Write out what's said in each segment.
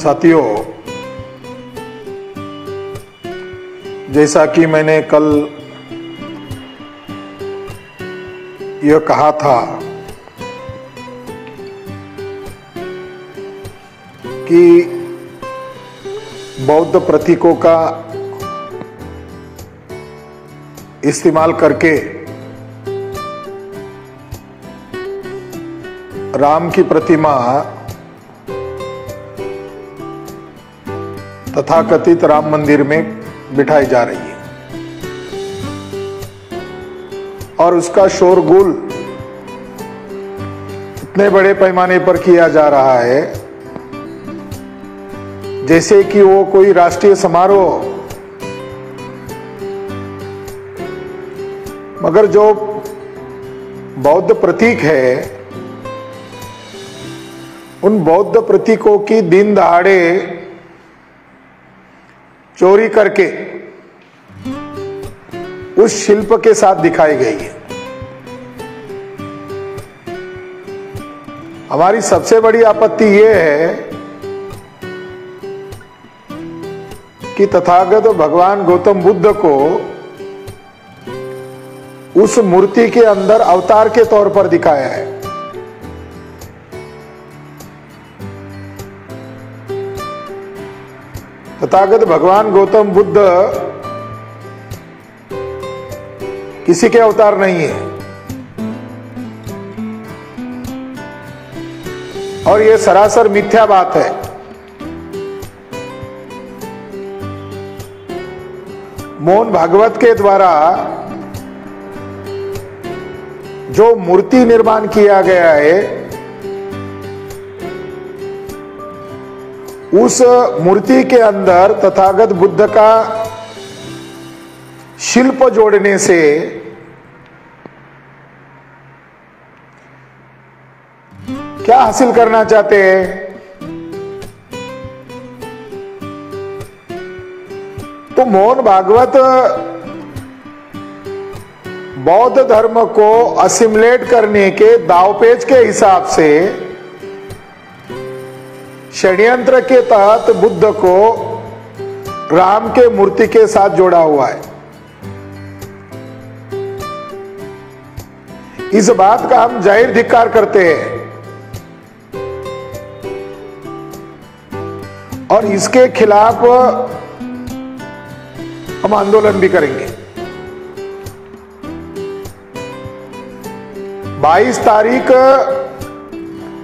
साथियों, जैसा कि मैंने कल यह कहा था कि बौद्ध प्रतीकों का इस्तेमाल करके राम की प्रतिमा तथाकथित राम मंदिर में बिठाई जा रही है और उसका शोरगुल इतने बड़े पैमाने पर किया जा रहा है जैसे कि वो कोई राष्ट्रीय समारोह। मगर जो बौद्ध प्रतीक है, उन बौद्ध प्रतीकों की दिन दहाड़े चोरी करके उस शिल्प के साथ दिखाई गई है। हमारी सबसे बड़ी आपत्ति यह है कि तथागत भगवान गौतम बुद्ध को उस मूर्ति के अंदर अवतार के तौर पर दिखाया है। तथागत भगवान गौतम बुद्ध किसी के अवतार नहीं है और यह सरासर मिथ्या बात है। मोहन भागवत के द्वारा जो मूर्ति निर्माण किया गया है, उस मूर्ति के अंदर तथागत बुद्ध का शिल्प जोड़ने से क्या हासिल करना चाहते हैं? तो मोहन भागवत बौद्ध धर्म को असिमुलेट करने के दावपेच के हिसाब से षड्यंत्र के तहत बुद्ध को राम के मूर्ति के साथ जोड़ा हुआ है। इस बात का हम जाहिर धिक्कार करते हैं और इसके खिलाफ हम आंदोलन भी करेंगे। 22 तारीख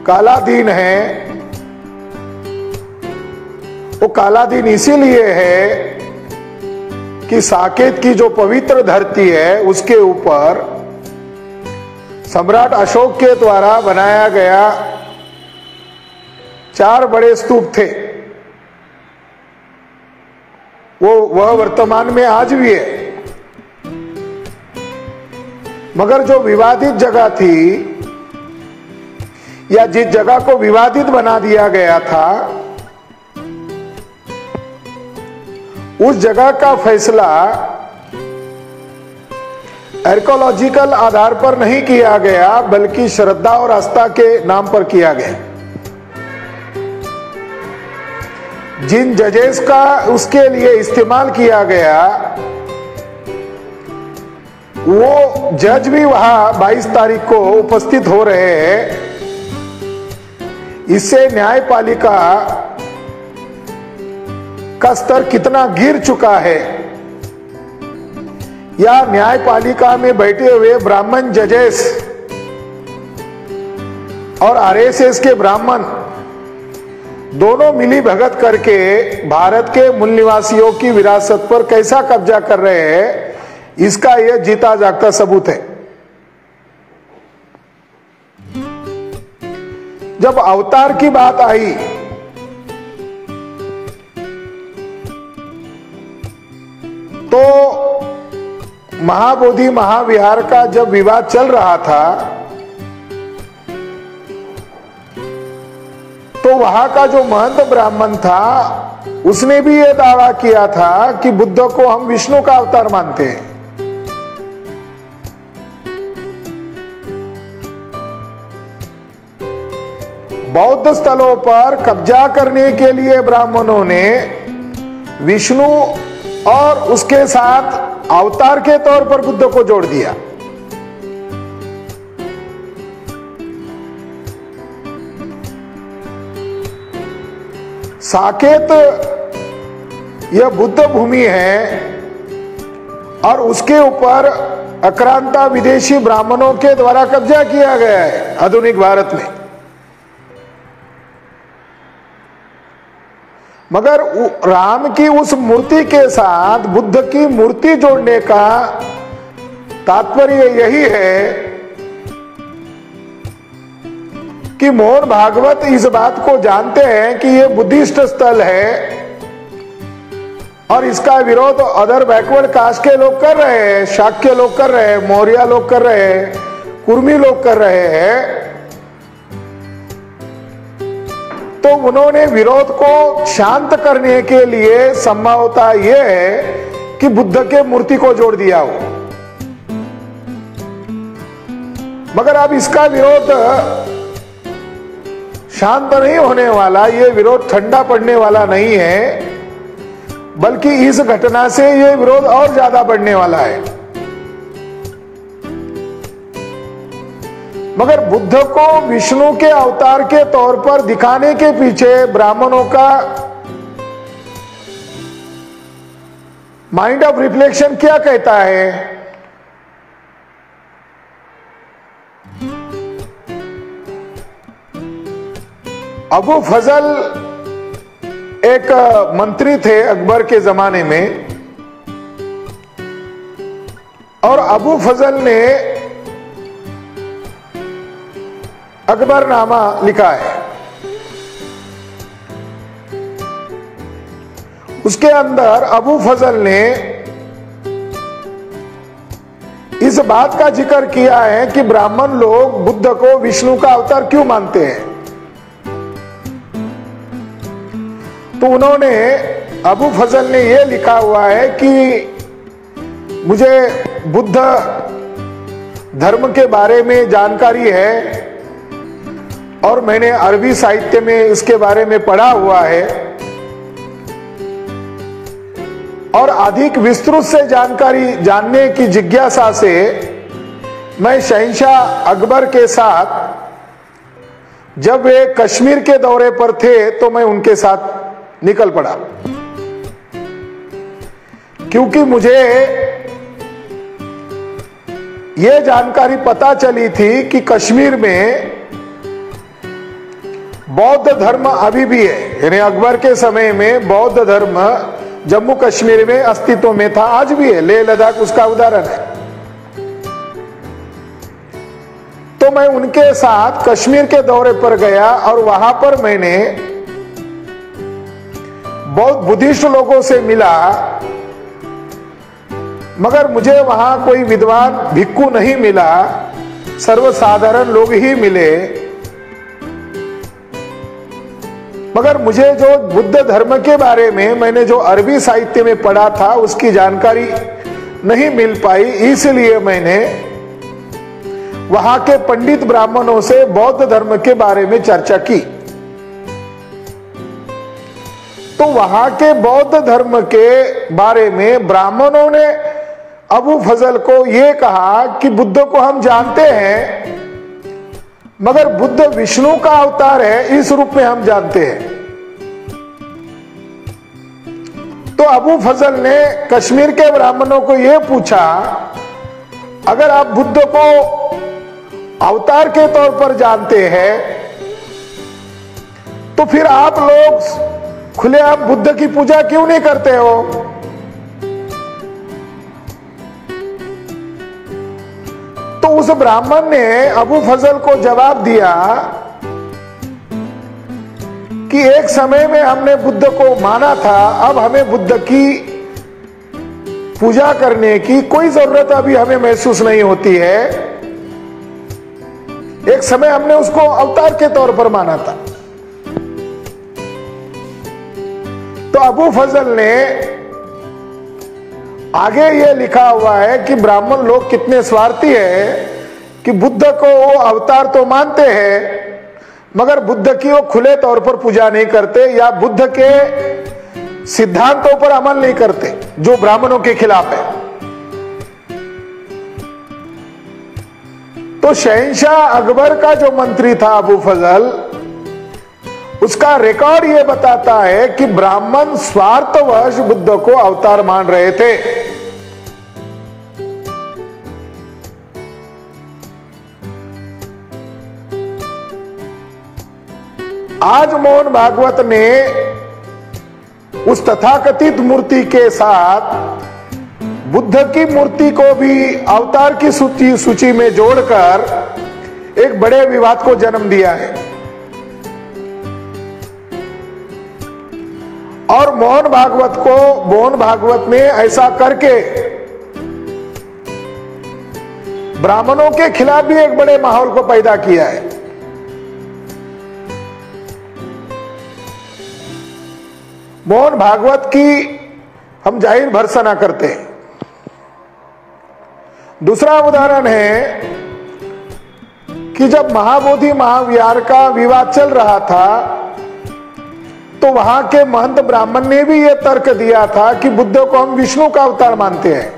काला दिन है। वो काला दिन इसीलिए है कि साकेत की जो पवित्र धरती है, उसके ऊपर सम्राट अशोक के द्वारा बनाया गया 4 बड़े स्तूप थे। वह वर्तमान में आज भी है। मगर जो विवादित जगह थी या जिस जगह को विवादित बना दिया गया था, उस जगह का फैसला आर्कियोलॉजिकल आधार पर नहीं किया गया, बल्कि श्रद्धा और आस्था के नाम पर किया गया। जिन जजेस का उसके लिए इस्तेमाल किया गया, वो जज भी वहां 22 तारीख को उपस्थित हो रहे हैं। इससे न्यायपालिका का स्तर कितना गिर चुका है, या न्यायपालिका में बैठे हुए ब्राह्मण जजेस और आरएसएस के ब्राह्मण दोनों मिली भगत करके भारत के मूल निवासियों की विरासत पर कैसा कब्जा कर रहे हैं, इसका यह जीता जागता सबूत है। जब अवतार की बात आई तो महाबोधि महाविहार का जब विवाद चल रहा था, तो वहां का जो महंत ब्राह्मण था, उसने भी यह दावा किया था कि बुद्ध को हम विष्णु का अवतार मानते हैं। बौद्ध स्थलों पर कब्जा करने के लिए ब्राह्मणों ने विष्णु और उसके साथ अवतार के तौर पर बुद्ध को जोड़ दिया। साकेत यह बुद्ध भूमि है और उसके ऊपर आक्रांता विदेशी ब्राह्मणों के द्वारा कब्जा किया गया है आधुनिक भारत में। मगर राम की उस मूर्ति के साथ बुद्ध की मूर्ति जोड़ने का तात्पर्य यही है कि मोहन भागवत इस बात को जानते हैं कि यह बुद्धिस्ट स्थल है और इसका विरोध अदर बैकवर्ड कास्ट के लोग कर रहे हैं, शाक्य लोग कर रहे हैं, मौर्य लोग कर रहे हैं, कुर्मी लोग कर रहे हैं। तो उन्होंने विरोध को शांत करने के लिए संभवतः यह है कि बुद्ध के मूर्ति को जोड़ दिया हो। मगर अब इसका विरोध शांत नहीं होने वाला, यह विरोध ठंडा पड़ने वाला नहीं है, बल्कि इस घटना से यह विरोध और ज्यादा बढ़ने वाला है। मगर बुद्ध को विष्णु के अवतार के तौर पर दिखाने के पीछे ब्राह्मणों का माइंड ऑफ रिफ्लेक्शन क्या कहता है? अबू फजल एक मंत्री थे अकबर के जमाने में, और अबू फजल ने अकबरनामा लिखा है। उसके अंदर अबू फजल ने इस बात का जिक्र किया है कि ब्राह्मण लोग बुद्ध को विष्णु का अवतार क्यों मानते हैं। तो उन्होंने अबू फजल ने यह लिखा हुआ है कि मुझे बुद्ध धर्म के बारे में जानकारी है और मैंने अरबी साहित्य में इसके बारे में पढ़ा हुआ है, और अधिक विस्तृत से जानकारी जानने की जिज्ञासा से मैं शहंशाह अकबर के साथ जब वे कश्मीर के दौरे पर थे तो मैं उनके साथ निकल पड़ा, क्योंकि मुझे यह जानकारी पता चली थी कि कश्मीर में बौद्ध धर्म अभी भी है। यानी अकबर के समय में बौद्ध धर्म जम्मू कश्मीर में अस्तित्व में था, आज भी है। लेह लद्दाख उसका उदाहरण है। तो मैं उनके साथ कश्मीर के दौरे पर गया और वहां पर मैंने बहुत बुद्धिस्ट लोगों से मिला, मगर मुझे वहां कोई विद्वान भिक्खु नहीं मिला, सर्वसाधारण लोग ही मिले। मगर मुझे जो बुद्ध धर्म के बारे में मैंने जो अरबी साहित्य में पढ़ा था उसकी जानकारी नहीं मिल पाई, इसलिए मैंने वहां के पंडित ब्राह्मणों से बौद्ध धर्म के बारे में चर्चा की। तो वहां के बौद्ध धर्म के बारे में ब्राह्मणों ने अबू फजल को यह कहा कि बुद्ध को हम जानते हैं, मगर बुद्ध विष्णु का अवतार है इस रूप में हम जानते हैं। तो अबू फजल ने कश्मीर के ब्राह्मणों को यह पूछा, अगर आप बुद्ध को अवतार के तौर पर जानते हैं तो फिर आप लोग खुलेआम बुद्ध की पूजा क्यों नहीं करते हो? तो उस ब्राह्मण ने अबू फजल को जवाब दिया कि एक समय में हमने बुद्ध को माना था, अब हमें बुद्ध की पूजा करने की कोई जरूरत अभी हमें महसूस नहीं होती है। एक समय हमने उसको अवतार के तौर पर माना था। तो अबू फजल ने आगे ये लिखा हुआ है कि ब्राह्मण लोग कितने स्वार्थी है कि बुद्ध को वो अवतार तो मानते हैं, मगर बुद्ध की वो खुले तौर पर पूजा नहीं करते या बुद्ध के सिद्धांतों पर अमल नहीं करते जो ब्राह्मणों के खिलाफ है। तो शहंशाह अकबर का जो मंत्री था अबू फजल, उसका रिकॉर्ड यह बताता है कि ब्राह्मण स्वार्थवश बुद्ध को अवतार मान रहे थे। आज मोहन भागवत ने उस तथाकथित मूर्ति के साथ बुद्ध की मूर्ति को भी अवतार की सूची में जोड़कर एक बड़े विवाद को जन्म दिया है। और मोहन भागवत ने ऐसा करके ब्राह्मणों के खिलाफ भी एक बड़े माहौल को पैदा किया है। मोहन भागवत की हम जाहिर भर्त्सना करते हैं। दूसरा उदाहरण है कि जब महाबोधि महाविहार का विवाद चल रहा था तो वहां के महंत ब्राह्मण ने भी यह तर्क दिया था कि बुद्ध को हम विष्णु का अवतार मानते हैं।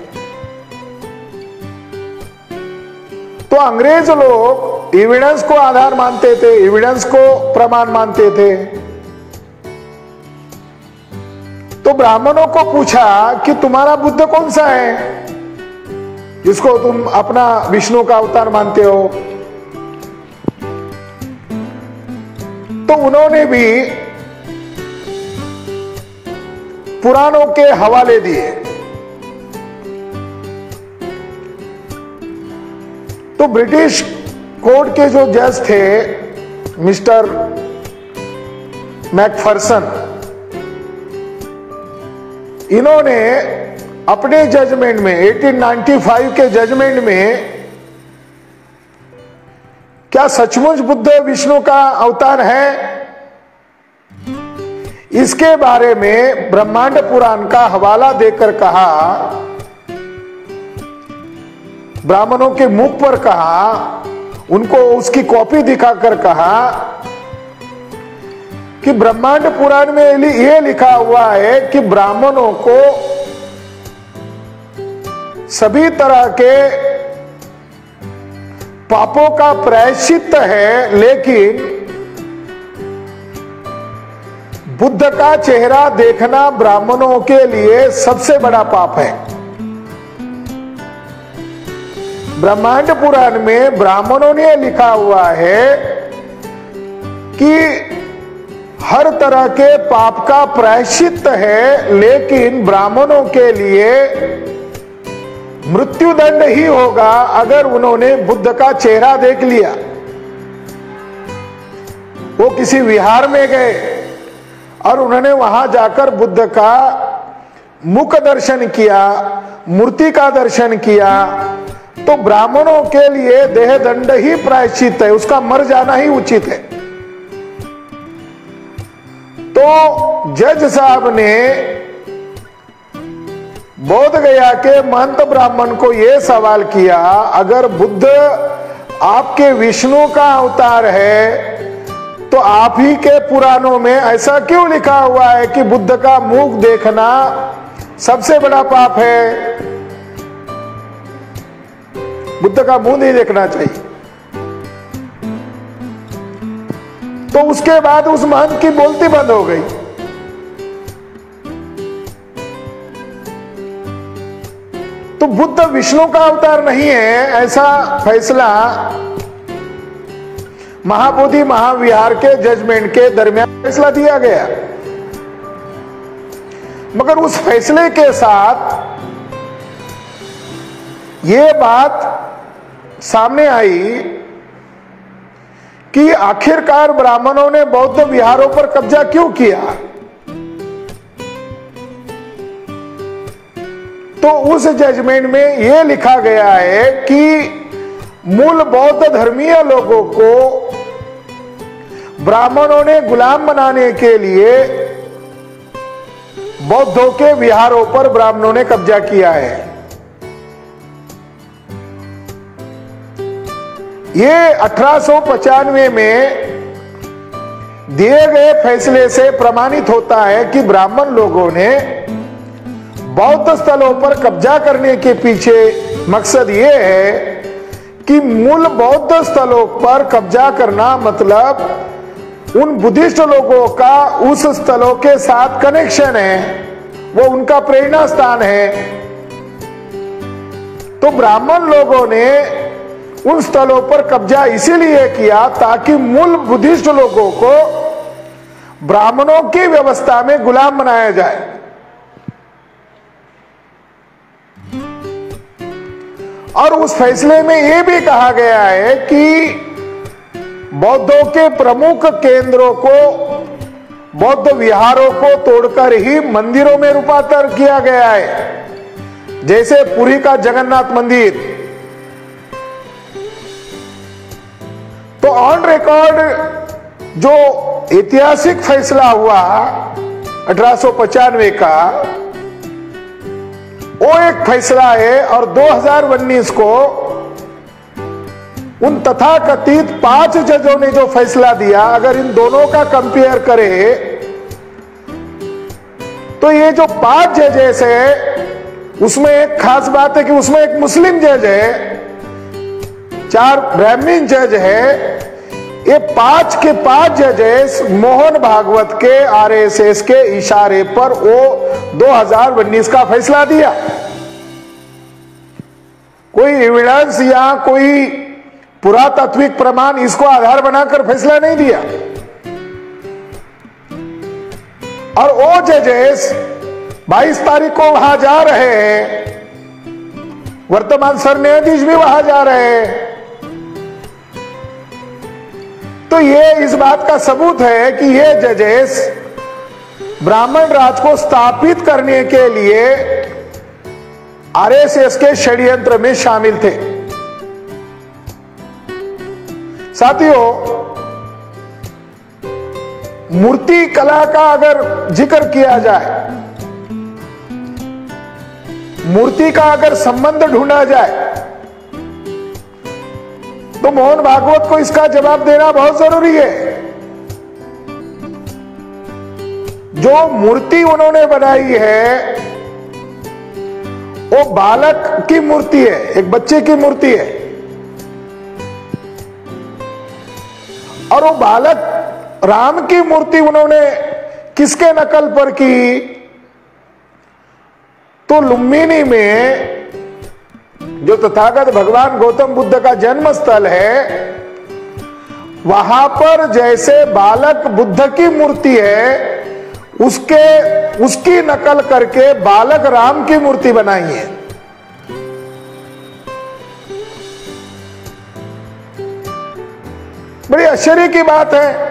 तो अंग्रेज लोग एविडेंस को आधार मानते थे, एविडेंस को प्रमाण मानते थे। तो ब्राह्मणों को पूछा कि तुम्हारा बुद्ध कौन सा है जिसको तुम अपना विष्णु का अवतार मानते हो? तो उन्होंने भी पुराणों के हवाले दिए। तो ब्रिटिश कोर्ट के जो जज थे मिस्टर मैकफर्सन, इन्होंने अपने जजमेंट में 1895 के जजमेंट में क्या सचमुच बुद्ध विष्णु का अवतार है, इसके बारे में ब्रह्मांड पुराण का हवाला देकर कहा, ब्राह्मणों के मुख पर कहा, उनको उसकी कॉपी दिखाकर कहा कि ब्रह्मांड पुराण में यह लिखा हुआ है कि ब्राह्मणों को सभी तरह के पापों का प्रायश्चित है, लेकिन बुद्ध का चेहरा देखना ब्राह्मणों के लिए सबसे बड़ा पाप है। ब्रह्मांड पुराण में ब्राह्मणों ने लिखा हुआ है कि हर तरह के पाप का प्रायश्चित है, लेकिन ब्राह्मणों के लिए मृत्युदंड ही होगा अगर उन्होंने बुद्ध का चेहरा देख लिया। वो किसी विहार में गए और उन्होंने वहां जाकर बुद्ध का मुख दर्शन किया, मूर्ति का दर्शन किया, तो ब्राह्मणों के लिए देह दंड ही प्रायश्चित है, उसका मर जाना ही उचित है। तो जज साहब ने बोध गया के महंत ब्राह्मण को यह सवाल किया, अगर बुद्ध आपके विष्णु का अवतार है तो आप ही के पुराणों में ऐसा क्यों लिखा हुआ है कि बुद्ध का मुख देखना सबसे बड़ा पाप है, बुद्ध का मुंह नहीं देखना चाहिए? तो उसके बाद उस महंत की बोलती बंद हो गई। तो बुद्ध विष्णु का अवतार नहीं है, ऐसा फैसला महाबोधि महाविहार के जजमेंट के दरमियान फैसला दिया गया। मगर उस फैसले के साथ यह बात सामने आई कि आखिरकार ब्राह्मणों ने बौद्ध विहारों पर कब्जा क्यों किया। तो उस जजमेंट में यह लिखा गया है कि मूल बौद्ध धर्मीय लोगों को ब्राह्मणों ने गुलाम बनाने के लिए बौद्धों के विहारों पर ब्राह्मणों ने कब्जा किया है। ये 1895 में दिए गए फैसले से प्रमाणित होता है कि ब्राह्मण लोगों ने बौद्ध स्थलों पर कब्जा करने के पीछे मकसद ये है कि मूल बौद्ध स्थलों पर कब्जा करना मतलब उन बुद्धिस्ट लोगों का उस स्थलों के साथ कनेक्शन है, वो उनका प्रेरणा स्थान है। तो ब्राह्मण लोगों ने उन स्थलों पर कब्जा इसीलिए किया ताकि मूल बुद्धिस्ट लोगों को ब्राह्मणों की व्यवस्था में गुलाम बनाया जाए। और उस फैसले में यह भी कहा गया है कि बौद्धों के प्रमुख केंद्रों को, बौद्ध विहारों को तोड़कर ही मंदिरों में रूपांतर किया गया है, जैसे पुरी का जगन्नाथ मंदिर। तो ऑन रिकॉर्ड जो ऐतिहासिक फैसला हुआ 1895 का, वो एक फैसला है। और 2019 को उन तथाकथित 5 जजों ने जो फैसला दिया, अगर इन दोनों का कंपेयर करें तो ये जो 5 जजेस है उसमें एक खास बात है कि उसमें एक मुस्लिम जज है, 4 ब्राह्मण जज है। ये 5 के 5 जजेस मोहन भागवत के आरएसएस के इशारे पर वो 2019 का फैसला दिया। कोई एविडेंस या कोई पुरातात्विक प्रमाण इसको आधार बनाकर फैसला नहीं दिया। और वो जजेस 22 तारीख को वहां जा रहे हैं, वर्तमान सर न्यायाधीश भी वहां जा रहे हैं। तो ये इस बात का सबूत है कि ये जजेस ब्राह्मण राज को स्थापित करने के लिए आरएसएस के षड्यंत्र में शामिल थे। साथियों, मूर्ति कला का अगर जिक्र किया जाए, मूर्ति का अगर संबंध ढूंढा जाए, तो मोहन भागवत को इसका जवाब देना बहुत जरूरी है। जो मूर्ति उन्होंने बनाई है वो बालक की मूर्ति है, एक बच्चे की मूर्ति है। और वो बालक राम की मूर्ति उन्होंने किसके नकल पर की? तो लुम्बिनी में जो तथागत भगवान गौतम बुद्ध का जन्म स्थल है, वहां पर जैसे बालक बुद्ध की मूर्ति है, उसकी नकल करके बालक राम की मूर्ति बनाई है। बड़ी आश्चर्य की बात है।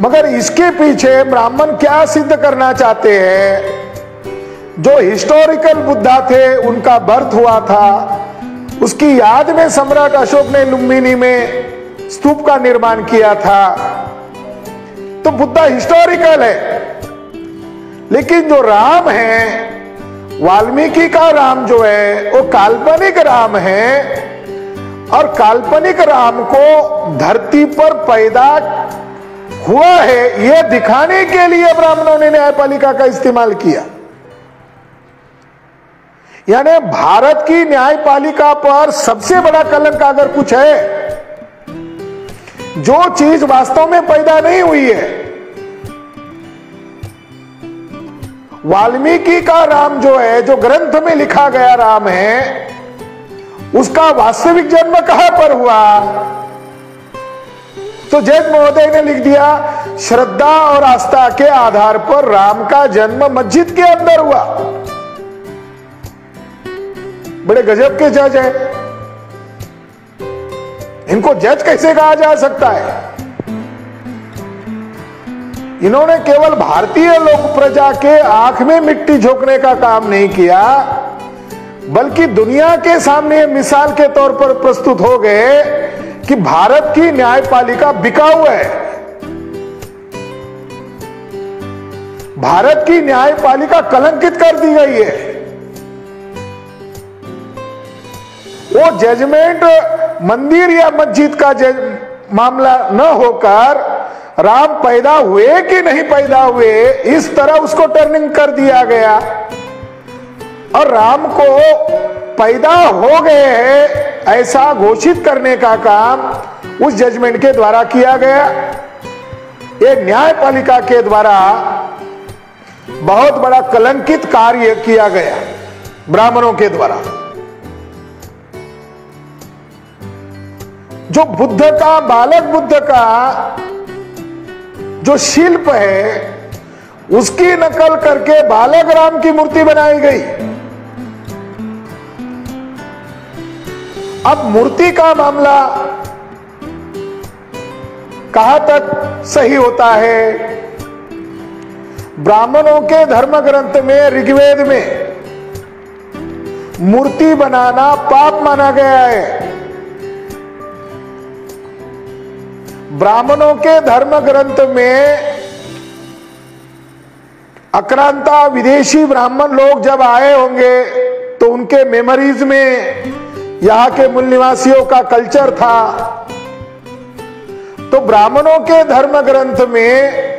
मगर इसके पीछे ब्राह्मण क्या सिद्ध करना चाहते हैं? जो हिस्टोरिकल बुद्धा थे, उनका बर्थ हुआ था, उसकी याद में सम्राट अशोक ने लुम्बिनी में स्तूप का निर्माण किया था। तो बुद्धा हिस्टोरिकल है, लेकिन जो राम है, वाल्मीकि का राम जो है वो काल्पनिक राम है। और काल्पनिक राम को धरती पर पैदा हुआ है यह दिखाने के लिए ब्राह्मणों ने न्यायपालिका का इस्तेमाल किया। यानी भारत की न्यायपालिका पर सबसे बड़ा कलंक अगर कुछ है, जो चीज वास्तव में पैदा नहीं हुई है। वाल्मीकि का राम जो है, जो ग्रंथ में लिखा गया राम है, उसका वास्तविक जन्म कहां पर हुआ? तो जज महोदय ने लिख दिया, श्रद्धा और आस्था के आधार पर राम का जन्म मस्जिद के अंदर हुआ। बड़े गजब के जज हैं। इनको जज कैसे कहा जा सकता है? इन्होंने केवल भारतीय लोक प्रजा के आंख में मिट्टी झोंकने का काम नहीं किया, बल्कि दुनिया के सामने मिसाल के तौर पर प्रस्तुत हो गए कि भारत की न्यायपालिका बिकाऊ है। भारत की न्यायपालिका कलंकित कर दी गई है। वो जजमेंट मंदिर या मस्जिद का मामला न होकर राम पैदा हुए कि नहीं पैदा हुए, इस तरह उसको टर्निंग कर दिया गया और राम को पैदा हो गए हैं ऐसा घोषित करने का काम उस जजमेंट के द्वारा किया गया। ये न्यायपालिका के द्वारा बहुत बड़ा कलंकित कार्य किया गया ब्राह्मणों के द्वारा। जो बुद्ध का, बालक बुद्ध का जो शिल्प है उसकी नकल करके बालक राम की मूर्ति बनाई गई। अब मूर्ति का मामला कहां तक सही होता है? ब्राह्मणों के धर्म ग्रंथ में, ऋग्वेद में मूर्ति बनाना पाप माना गया है। ब्राह्मणों के धर्म ग्रंथ में आक्रांता विदेशी ब्राह्मण लोग जब आए होंगे तो उनके मेमोरीज में यहां के मूल निवासियों का कल्चर था। तो ब्राह्मणों के धर्म ग्रंथ में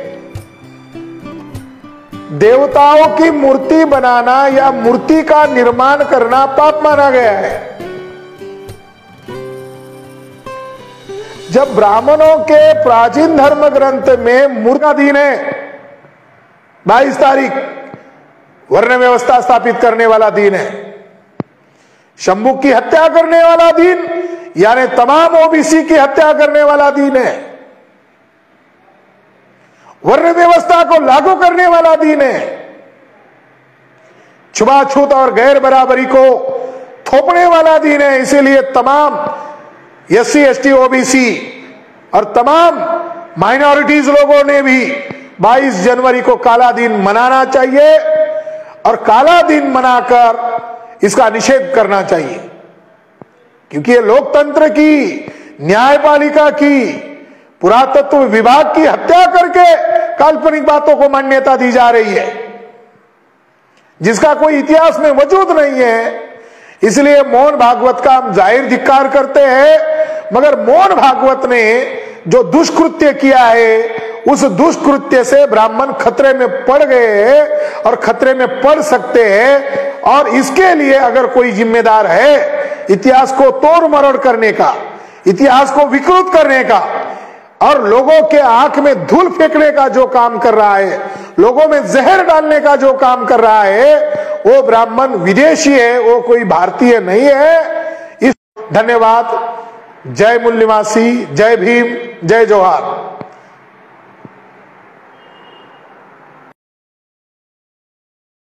देवताओं की मूर्ति बनाना या मूर्ति का निर्माण करना पाप माना गया है। जब ब्राह्मणों के प्राचीन धर्म ग्रंथ में मूर्ति का दिन है 22 तारीख, वर्ण व्यवस्था स्थापित करने वाला दिन है, शंभु की हत्या करने वाला दिन, यानी तमाम ओबीसी की हत्या करने वाला दिन है, वर्ण व्यवस्था को लागू करने वाला दिन है, छुआछूत और गैर बराबरी को थोपने वाला दिन है। इसीलिए तमाम एससी, एसटी, ओबीसी और तमाम माइनॉरिटीज लोगों ने भी 22 जनवरी को काला दिन मनाना चाहिए और काला दिन मनाकर इसका निषेध करना चाहिए, क्योंकि ये लोकतंत्र की, न्यायपालिका की, पुरातत्व विभाग की हत्या करके काल्पनिक बातों को मान्यता दी जा रही है जिसका कोई इतिहास में वजूद नहीं है। इसलिए मोहन भागवत का हम जाहिर धिक्कार करते हैं, मगर मोहन भागवत ने जो दुष्कृत्य किया है उस दुष्कृत्य से ब्राह्मण खतरे में पड़ गए हैं और खतरे में पड़ सकते हैं। और इसके लिए अगर कोई जिम्मेदार है इतिहास को तोड़ मरोड़ करने का, इतिहास को विकृत करने का और लोगों के आंख में धूल फेंकने का जो काम कर रहा है, लोगों में जहर डालने का जो काम कर रहा है, वो ब्राह्मण विदेशी है, वो कोई भारतीय नहीं है। धन्यवाद। जय मूल निवासी, जय भीम, जय जोहार।